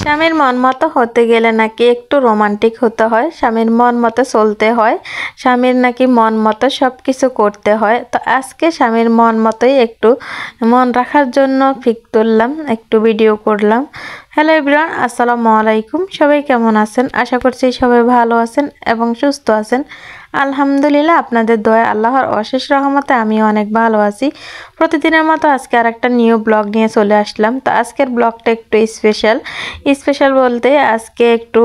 স্বামীর মন মতো হতে গেলে নাকি একটু রোমান্টিক হতে হয়, স্বামীর মন মতো চলতে হয়, স্বামীর নাকি মন মতো সব কিছু করতে হয়। তো আজকে স্বামীর মন মতোই একটু মন রাখার জন্য পিক তুললাম, একটু ভিডিও করলাম। হ্যালো এভরিওয়ান, আসসালামু আলাইকুম। সবাই কেমন আছেন? আশা করছি সবাই ভালো আছেন এবং সুস্থ আছেন। আলহামদুলিল্লাহ, আপনাদের দয়া আল্লাহর অশেষ রহমতে আমিও অনেক ভালো আছি। প্রতিদিনের মতো আজকে আর একটা নিউ ব্লগ নিয়ে চলে আসলাম। তো আজকের ব্লগটা একটু স্পেশাল বলতে আজকে একটু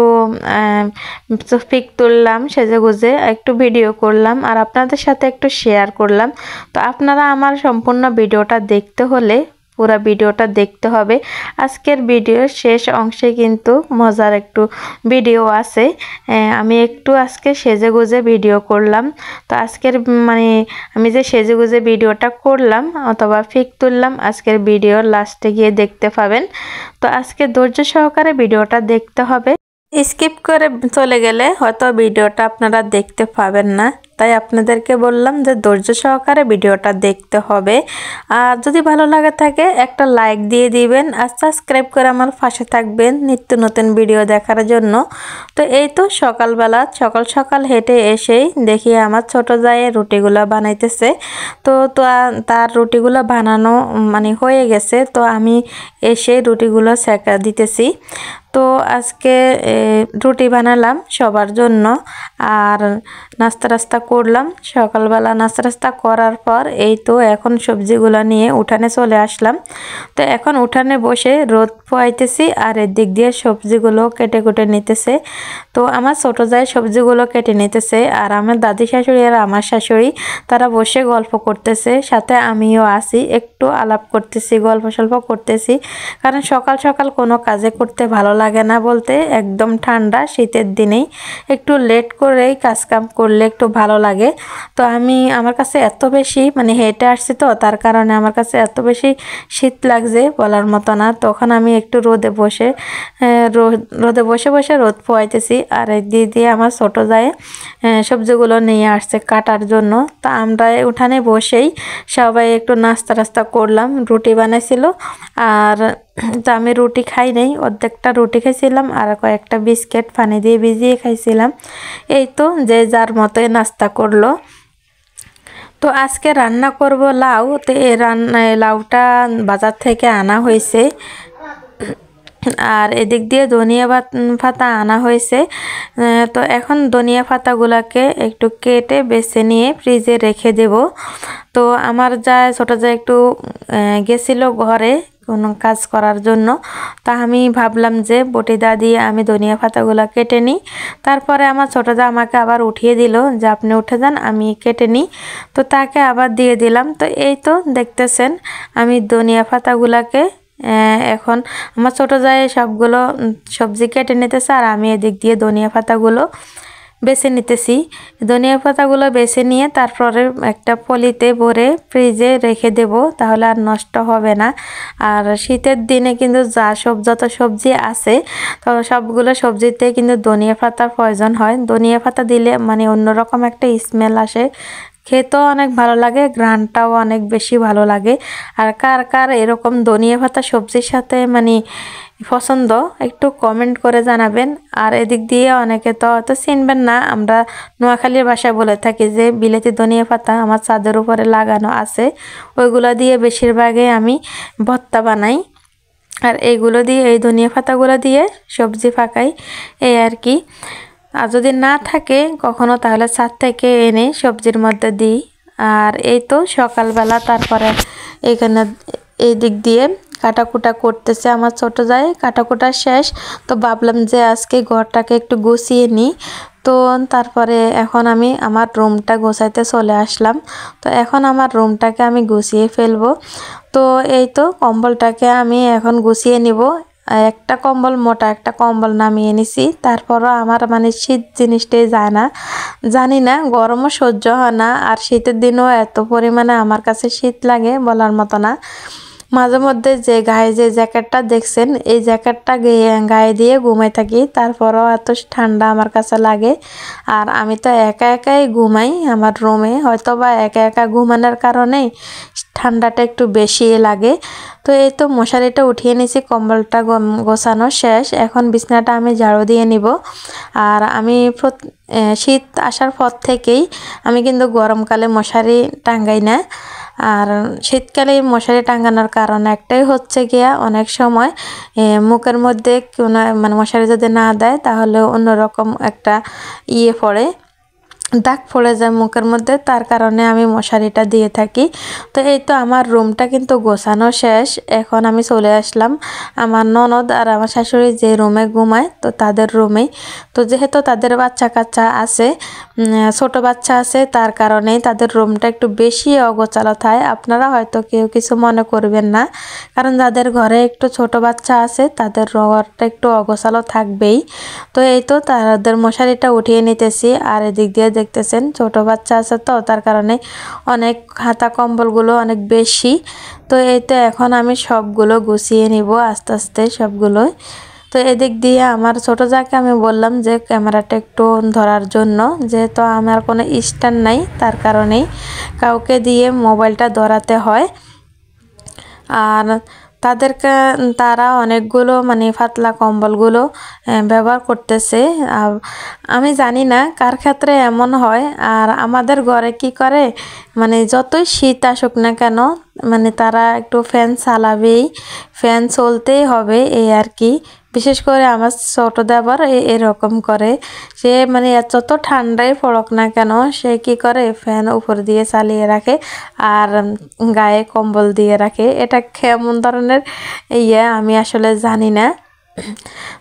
পিক তুললাম, সেজেগুজে একটু ভিডিও করলাম আর আপনাদের সাথে একটু শেয়ার করলাম। তো আপনারা আমার সম্পূর্ণ ভিডিওটা দেখতে হলে পুরো ভিডিওটা দেখতে হবে। আজকের ভিডিওর শেষ অংশে কিন্তু মজার একটু ভিডিও আছে। আমি একটু আজকে সেজেগুজে ভিডিও করলাম। তো আজকের আমি যে সেজেগুজে ভিডিওটা করলাম অথবা পিক তুললাম, আজকের ভিডিওর লাস্টে গিয়ে দেখতে পাবেন। তো আজকে ধৈর্য সহকারে ভিডিওটা দেখতে হবে। স্কিপ করে চলে গেলে হয়তো ভিডিওটা আপনারা দেখতে পাবেন না, তাই আপনাদেরকে বললাম যে ধৈর্য সহকারে ভিডিওটা দেখতে হবে। আর যদি ভালো লাগে থাকে একটা লাইক দিয়ে দিবেন আর সাবস্ক্রাইব করে আমার পাশে থাকবেন নিত্য নতুন ভিডিও দেখার জন্য। তো এই তো সকালবেলা সকাল হেঁটে এসেই দেখি আমার ছোট জায়ে রুটিগুলো বানাইতেছে। তো তার রুটিগুলো বানানো হয়ে গেছে। তো আমি এসে রুটিগুলো সেঁকা দিতেছি। তো আজকে রুটি বানালাম সবার জন্য আর নাস্তা করলাম। সকালবেলা নাস্তা করার পর এই তো এখন সবজিগুলো নিয়ে উঠানে চলে আসলাম। তো এখন উঠানে বসে রোদ পোয়াইতেছি আর এদিক দিয়ে সবজিগুলো কেটে নিতেছে। তো আমার ছোট জায় সবজিগুলো কেটে নিতেছে আর আমার দাদি শাশুড়ি আর আমার শাশুড়ি তারা বসে গল্প করতেছে, সাথে আমিও আছি, একটু আলাপ করতেছি, গল্প সল্প করতেছি। কারণ সকাল সকাল কোনো কাজে করতে ভালো লাগে না, বলতে একদম ঠান্ডা শীতের দিনেই একটু লেট করেই কাজকাম করলে একটু ভালো লাগে। তো আমার কাছে এত বেশি হেঁটে আসছি, তো তার কারণে আমার কাছে এত বেশি শীত লাগছে বলার মতো না। তখন আমি একটু রোদে বসে রোদ পোয়াইতেছি আর এই দিয়ে আমার ছোট যায় সবজিগুলো নিয়ে আসছে কাটার জন্য। তা আমরা উঠানে বসেই সবাই একটু নাস্তা করলাম। রুটি বানাইছিল আর তো আমি রুটি খাই নাই, অর্ধেকটা রুটি খাইছিলাম আর কয়েকটা বিস্কিট পানি দিয়ে ভিজিয়ে খাইছিলাম। এই তো যে যার মতোই নাস্তা করলো। তো আজকে রান্না করব লাউ। তো এই লাউটা বাজার থেকে আনা হয়েছে আর এদিক দিয়ে ধনিয়া পাতা আনা হয়েছে। তো এখন ধনিয়া পাতাগুলোকে একটু কেটে বেছে নিয়ে ফ্রিজে রেখে দেব। তো আমার ছোট যা একটু গেছিল ঘরে কোনো কাজ করার জন্য। তা আমি ভাবলাম যে বটিদা দিয়ে আমি ধনিয়া পাতাগুলো কেটে নিই। তারপরে আমার ছোট যা আমাকে আবার উঠিয়ে দিল যে আপনি উঠে যান, আমি কেটে নিই। তো তাকে আবার দিয়ে দিলাম। তো এই তো দেখতেছেন আমি ধনিয়া পাতাগুলোকে এখন আমার ছোট জায় সবগুলো সবজি কেটে নিতেছে আর আমি এদিক দিয়ে ধনিয়া পাতাগুলো বেছে নিতেছি। ধনিয়া পাতাগুলো বেছে নিয়ে তারপরে একটা পলিতে ভরে ফ্রিজে রেখে দেব, তাহলে আর নষ্ট হবে না। আর শীতের দিনে কিন্তু যত সবজি আছে তো সবগুলো সবজিতে কিন্তু ধনিয়া পাতার প্রয়োজন হয়। ধনিয়া পাতা দিলে অন্যরকম একটা স্মেল আসে, খেতেও অনেক ভালো লাগে, ঘ্রাণটাও অনেক বেশি ভালো লাগে। আর কার কার এরকম ধনিয়া পাতা সবজির সাথে পছন্দ একটু কমেন্ট করে জানাবেন। আর এদিক দিয়ে অনেকে তো হয়তো চিনবেন না, আমরা নোয়াখালীর ভাষায় বলে থাকি যে বিলেতি ধনিয়া পাতা আমার ছাদের উপরে লাগানো আছে, ওইগুলো দিয়ে বেশিরভাগই আমি ভর্তা বানাই। আর এইগুলো দিয়ে এই ধনিয়া পাতাগুলো দিয়ে সবজি পাকাই, এই আর কি। আর যদি না থাকে কখনো তাহলে ছাদ থেকে এনে সবজির মধ্যে দিই। আর এই তো সকালবেলা তারপরে এখানে এই দিক দিয়ে কাটাকুটা করতেছে আমার ছোট যায়, কাটাকুটা শেষ। তো ভাবলাম যে আজকে ঘরটাকে একটু গুছিয়ে নিই। তো তারপরে এখন আমি আমার রুমটা গোছাইতে চলে আসলাম। তো এখন আমার রুমটাকে আমি গুছিয়ে ফেলবো। তো এই তো কম্বলটাকে আমি এখন গুছিয়ে নিব। একটা কম্বল, মোটা একটা কম্বল নামিয়ে নিছি। তারপরও আমার শীত জিনিসটাই যায় না, জানি না, গরমও সহ্য হয় না। আর শীতের দিনও এত পরিমাণে আমার কাছে শীত লাগে বলার মতো না। মাঝে মধ্যে যে গায়ে যে জ্যাকেটটা দেখছেন, এই জ্যাকেটটা গায়ে দিয়ে ঘুমাই থাকি, তারপরও এত ঠান্ডা আমার কাছে লাগে। আর আমি তো একা একাই ঘুমাই আমার রুমে, হয়তো বা একা একা ঘুমানোর কারণে ঠান্ডাটা একটু বেশি লাগে। তো এই তো মশারিটা উঠিয়ে নিয়েছি, কম্বলটা গোছানো শেষ। এখন বিছানাটা আমি ঝাড়ু দিয়ে নিব। আর আমি শীত আসার পর থেকেই আমি কিন্তু গরমকালে মশারি টাঙ্গাই না। আর শীতকালে মশারি টাঙ্গানোর কারণ একটাই হচ্ছে গিয়া অনেক সময় মুখের মধ্যে কোনো মানে মশারি যদি না দেয় তাহলে অন্যরকম একটা পড়ে, দাগ পড়ে যায় মুখের মধ্যে, তার কারণে আমি মশারিটা দিয়ে থাকি। তো এই তো আমার রুমটা কিন্তু গোছানো শেষ। এখন আমি চলে আসলাম আমার ননদ আর আমার শাশুড়ি যে রুমে ঘুমায়, তো তাদের রুমেই। তো যেহেতু তাদের বাচ্চা কাচ্চা আছে, ছোট বাচ্চা আছে, তার কারণেই তাদের রুমটা একটু বেশি অগোছালো থাকে। আপনারা হয়তো কেউ কিছু মনে করবেন না, কারণ যাদের ঘরে একটু ছোট বাচ্চা আছে তাদের ঘরটা একটু অগোছালো থাকবেই। তো এই তো তাদের মশারিটা উঠিয়ে নিতেছি। আর এদিক দিয়ে দেখতেছেন ছোট বাচ্চা আছে, তো তার কারণে অনেক হাতা কম্বলগুলো অনেক বেশি। তো এই তো এখন আমি সবগুলো গুছিয়ে নিব আস্তে আস্তে সবগুলোই। তো এদিক দিয়ে আমার ছোট যাকে আমি বললাম যে ক্যামেরাটা একটু ধরার জন্য, যেহেতু আমার কোনো স্ট্যান্ড নাই, তার কারণেই কাউকে দিয়ে মোবাইলটা ধরাতে হয়। আর তারা অনেকগুলো মানে পাতলা কম্বলগুলো ব্যবহার করতেছে। আমি জানি না কার ক্ষেত্রে এমন হয়। আর আমাদের ঘরে কি করে, মানে যতই শীত আসুক না কেন, মানে তারা একটু ফ্যান চালাবেই, ফ্যান চলতেই হবে এই আর কি। বিশেষ করে আমার ছোট দেবর এরকম করে। সে মানে যত ঠান্ডায় পড়ুক না কেন, সে কি করে ফ্যান উপর দিয়ে চালিয়ে রাখে আর গায়ে কম্বল দিয়ে রাখে। এটা কেমন ধরনের আমি আসলে জানি না।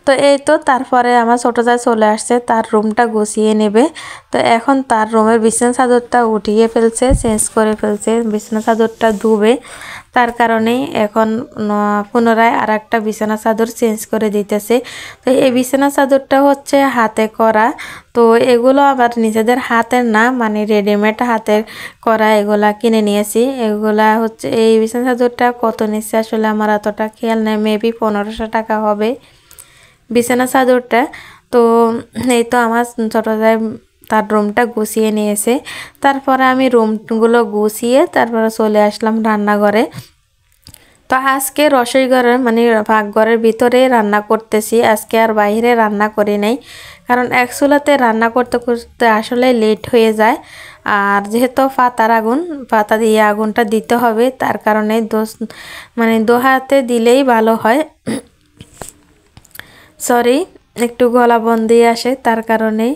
তো এই তো তারপরে আমার ছোট যা চলে আসছে, তার রুমটা গুছিয়ে নেবে। তো এখন তার রুমের বিছানা চাদরটা উঠিয়ে ফেলছে, চেঞ্জ করে ফেলছে, বিছানা চাদরটা ধুবে। তার কারণেই এখন পুনরায় আর একটা বিছানা চাদর চেঞ্জ করে দিতেছে। তো এই বিছানা চাদরটা হচ্ছে হাতে করা। তো এগুলো আবার নিজেদের হাতের না, মানে রেডিমেড হাতের করা, এগুলা কিনে নিয়েছি। এগুলা হচ্ছে এই বিছানা চাদরটা কত নিচ্ছে আসলে আমার এতটা খেয়াল নেই, মেবি 1500 টাকা হবে বিছানা চাদরটা। তো এই তো আমার ছোট ভাই তার রুমটা গুছিয়ে নিয়েছে। তারপরে আমি রুমগুলো গুছিয়ে তারপরে চলে আসলাম রান্নাঘরে। তো আজকে রসোই ঘরের মানে পাকঘরের ভিতরে রান্না করতেছি, আজকে আর বাইরে রান্না করি নাই, কারণ এক চুলাতে রান্না করতে করতে আসলে লেট হয়ে যায়। আর যেহেতু পাতা দিয়ে আগুনটা দিতে হবে, তার কারণে মানে দোহাতে দিলেই ভালো হয়। সরি, একটু গলা বন্ধ আসে, তার কারণেই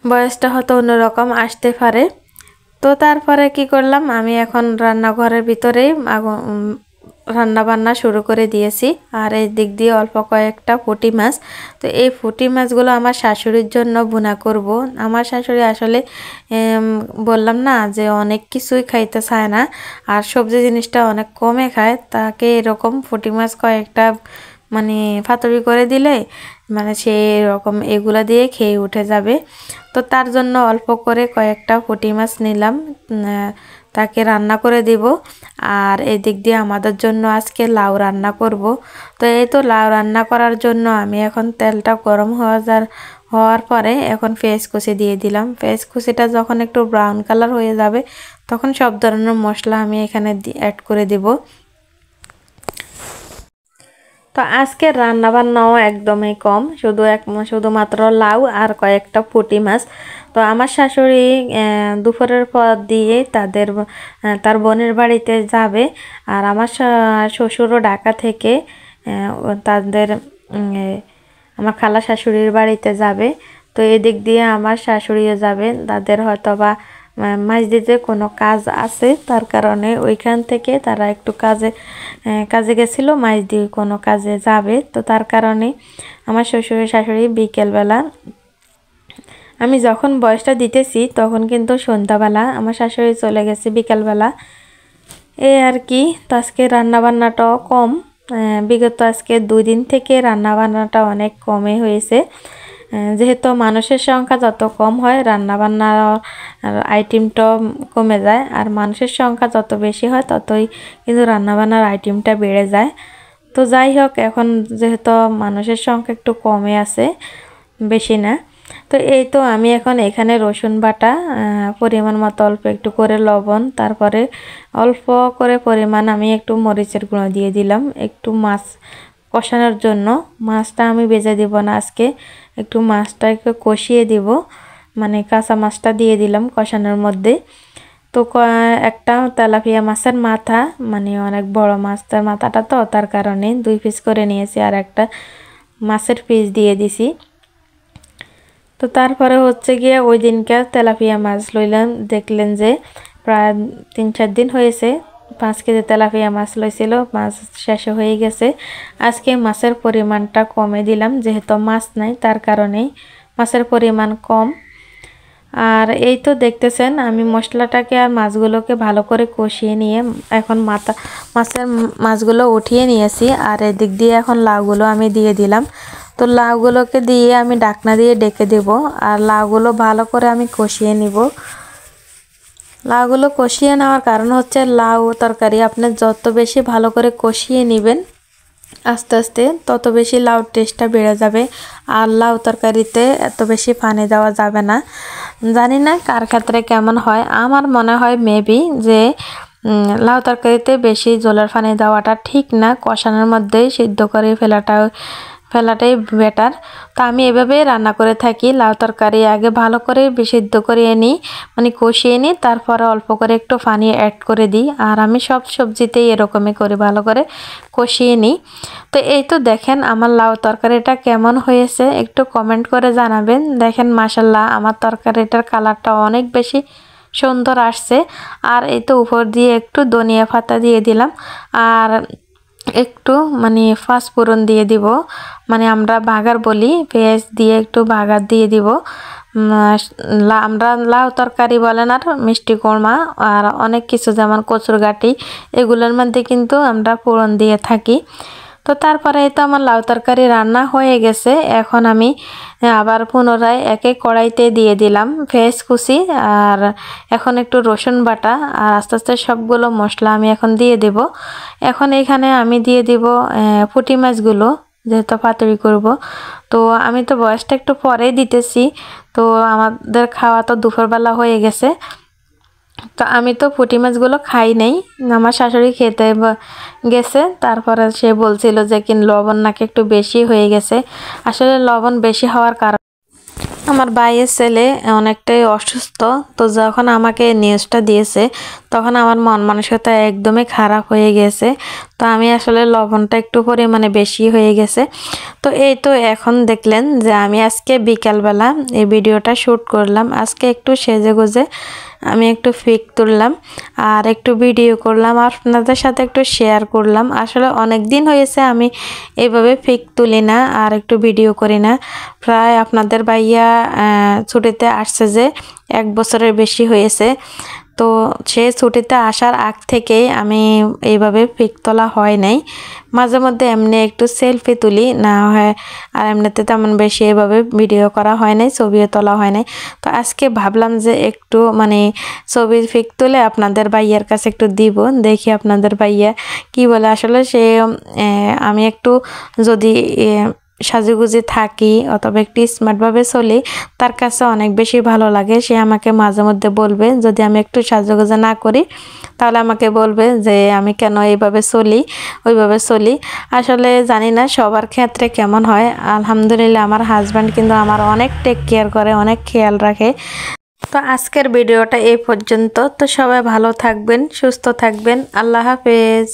বয়সটা হয়তো অন্যরকম আসতে পারে। তো তারপরে কি করলাম, আমি এখন রান্নাঘরের ভিতরেই রান্না বান্না শুরু করে দিয়েছি। আর এই দিক দিয়ে অল্প কয়েকটা পুঁটি মাছ। তো এই পুঁটি মাছগুলো আমার শাশুড়ির জন্য ভুনা করব। আমার শাশুড়ি আসলে বললাম না যে অনেক কিছুই খাইতে চায় না, আর সবজি জিনিসটা অনেক কমে খায়। তাকে এরকম পুঁটি মাছ কয়েকটা মানে ফাতড়ি করে দিলে মানে সেই রকম এগুলা দিয়ে খেয়ে উঠে যাবে। তো তার জন্য অল্প করে কয়েকটা পুঁটি মাছ নিলাম, তাকে রান্না করে দিব। আর এদিক দিয়ে আমাদের জন্য আজকে লাউ রান্না করব। তো এই তো লাউ রান্না করার জন্য আমি এখন তেলটা গরম হওয়ার পরে এখন পেঁয়াজ কুচি দিয়ে দিলাম। পেঁয়াজ কুচিটা যখন একটু ব্রাউন কালার হয়ে যাবে, তখন সব ধরনের মশলা আমি এখানে অ্যাড করে দিব। তো আজকে রান্না বান্নাও একদমই কম, শুধুমাত্র লাউ আর কয়েকটা পুঁটি মাছ। তো আমার শাশুড়ি দুপুরের পর দিয়ে তার বোনের বাড়িতে যাবে। আর আমার শ্বশুরও ঢাকা থেকে তাদের আমার খালা শাশুড়ির বাড়িতে যাবে। তো এদিক দিয়ে আমার শাশুড়িও যাবে, তাদের হয়তো বা মাঝদিতে কোনো কাজ আছে, তার কারণে ওইখান থেকে তারা একটু কাজে গেছিলো, মাঝদি কোনো কাজে যাবে। তো তার কারণে আমার শ্বশুর শাশুড়ি বিকেলবেলা, আমি যখন বয়সটা দিতেছি তখন কিন্তু সন্ধ্যাবেলা, আমার শাশুড়ি চলে গেছে বিকেলবেলা, এই আর কি। তো আজকে রান্নাবান্নাটাও কম, বিগত আজকে 2 দিন থেকে রান্নাবান্নাটা অনেক কমে হয়েছে। যেহেতু মানুষের সংখ্যা যত কম হয় রান্নাবান্নার আইটেমটাও কমে যায়, আর মানুষের সংখ্যা যত বেশি হয় ততই কিন্তু রান্নাবান্নার আইটেমটা বেড়ে যায়। তো যাই হোক, এখন যেহেতু মানুষের সংখ্যা একটু কমে আছে, বেশি না, তো এই তো আমি এখন এখানে রসুন বাটা পরিমাণ মতো অল্প একটু করে লবণ, তারপরে অল্প করে পরিমাণ আমি একটু মরিচের গুঁড়ো দিয়ে দিলাম একটু মাছ কষানোর জন্য। মাছটা আমি ভেজে দিব না আজকে, একটু মাছটা একটু কষিয়ে দিব, মানে কাঁচা মাছটা দিয়ে দিলাম কষানোর মধ্যে। তো একটা তেলাপিয়া মাছের মাথা, মানে অনেক বড় মাছের মাথাটা, তো তার কারণে 2 পিস করে নিয়েছি আর একটা মাছের পিস দিয়ে দিছি। তো তারপরে হচ্ছে গিয়ে ওই দিনকার তেলাপিয়া মাছ লইলাম, দেখলেন যে প্রায় 3-4 দিন হয়েছে 5 কেজি তেলাপিয়া মাছ লইছিল, মাছ শেষ হয়ে গেছে। আজকে মাছের পরিমাণটা কমে দিলাম, যেহেতু মাছ নাই তার কারণেই মাছের পরিমাণ কম। আর এই তো দেখতেছেন আমি মশলাটাকে আর মাছগুলোকে ভালো করে কষিয়ে নিয়ে এখন মাছগুলো উঠিয়ে নিয়েছি। আর এদিক দিয়ে এখন লাউগুলো আমি দিয়ে দিলাম। তো লাউগুলোকে দিয়ে আমি ঢাকনা দিয়ে ডেকে দেব, আর লাউগুলো ভালো করে আমি কষিয়ে নিব। লাউগুলো কষিয়ে নেওয়ার কারণ হচ্ছে লাউ তরকারি আপনি যত বেশি ভালো করে কষিয়ে নেবেন আস্তে আস্তে তত বেশি লাউ টেস্টটা বেড়ে যাবে। আর লাউ তরকারিতে এত বেশি পানি দেওয়া যাবে না। জানি না কার ক্ষেত্রে কেমন হয়, আমার মনে হয় মেবি যে লাউ তরকারিতে বেশি জলের পানি দেওয়াটা ঠিক না, কষানোর মধ্যেই সিদ্ধ করে ফেলাটাই বেটার। তো আমি এভাবেই রান্না করে থাকি, লাউ তরকারি আগে ভালো করে সিদ্ধ করে নিই, মানে কষিয়ে নিই, তারপরে অল্প করে একটু পানি অ্যাড করে দিই। আর আমি সব সবজিতেই এরকমই করি, ভালো করে কষিয়ে নিই। তো এই তো দেখেন আমার লাউ তরকারিটা কেমন হয়েছে একটু কমেন্ট করে জানাবেন। দেখেন মাশাল্লাহ আমার তরকারিটার কালারটা অনেক বেশি সুন্দর আসছে। আর এই তো উপর দিয়ে একটু ধনিয়া পাতা দিয়ে দিলাম, আর একটু মানে পাঁচফোড়ন দিয়ে দিব, মানে আমরা বাগার বলি, পেঁয়াজ দিয়ে একটু বাগার দিয়ে দিব। আমরা লাউ তরকারি বলেন আর মিষ্টি কোরমা আর অনেক কিছু যেমন কচুরগাটি এগুলোর মধ্যে কিন্তু আমরা ফোড়ন দিয়ে থাকি। তো তারপরে তো আমার লাউ তরকারি রান্না হয়ে গেছে। এখন আমি আবার পুনরায় একে কড়াইতে দিয়ে দিলাম পেঁয়াজ কুচি, আর এখন একটু রসুন বাটা, আর আস্তে আস্তে সবগুলো মশলা আমি এখন দিয়ে দেব। এখন এখানে আমি দিয়ে দিব পুঁটি মাছগুলো, যেহেতু পাতুরি করব। তো আমি তো বয়সটা একটু পরে দিতেছি, তো আমাদের খাওয়া তো দুপুরবেলা হয়ে গেছে। তো আমি তো পুঁটি মাছগুলো খাই নাই, আমার শাশুড়ি খেতে গেছে, তারপরে সে বলছিল যে লবণ নাকি একটু বেশি হয়ে গেছে। আসলে লবণ বেশি হওয়ার কারণ আমার ভাইয়ের ছেলে অনেকটাই অসুস্থ। তো যখন আমাকে নিউজটা দিয়েছে তখন আমার মন মানসিকতা একদমই খারাপ হয়ে গেছে। তো আমি আসলে লবণটা একটু পরিমাণে বেশি হয়ে গেছে। তো এই তো এখন দেখলেন যে আমি আজকে বিকালবেলা এই ভিডিওটা শ্যুট করলাম। আজকে একটু সেজেগুজে আমি একটু পিক তুললাম আর একটু ভিডিও করলাম, আর আপনাদের সাথে একটু শেয়ার করলাম। আসলে অনেক দিন হয়েছে আমি এইভাবে পিক তুলি না আর একটু ভিডিও করি না। প্রায় আপনাদের ভাইয়া ছুটিতে আসছে যে 1 বছরের বেশি হয়েছে। তো সে ছুটিতে আসার আগ থেকেই আমি এইভাবে পিক তোলা হয় নাই। মাঝে মধ্যে এমনি একটু সেলফি তুলি না হয়, আর এমনিতে তেমন বেশি এইভাবে ভিডিও করা হয় নাই, ছবিও তোলা হয় নাই। তো আজকে ভাবলাম যে একটু মানে ছবির পিক তুলে আপনাদের ভাইয়ার কাছে একটু দিব, দেখি আপনাদের ভাইয়া কি বলে। আসলে সে আমি একটু যদি সাজুগুজি থাকি অথবা একটু স্মার্টভাবে চলি, তার কাছে অনেক বেশি ভালো লাগে। সে আমাকে মাঝে মধ্যে বলবে যদি আমি একটু সাজুগুজি না করি, তাহলে আমাকে বলবে যে আমি কেন এইভাবে চলি ওইভাবে চলি। আসলে জানি না সবার ক্ষেত্রে কেমন হয়। আলহামদুলিল্লাহ আমার হাজব্যান্ড কিন্তু আমার অনেক টেক কেয়ার করে, অনেক খেয়াল রাখে। তো আজকের ভিডিওটা এই পর্যন্ত। তো সবাই ভালো থাকবেন, সুস্থ থাকবেন। আল্লাহ হাফেজ।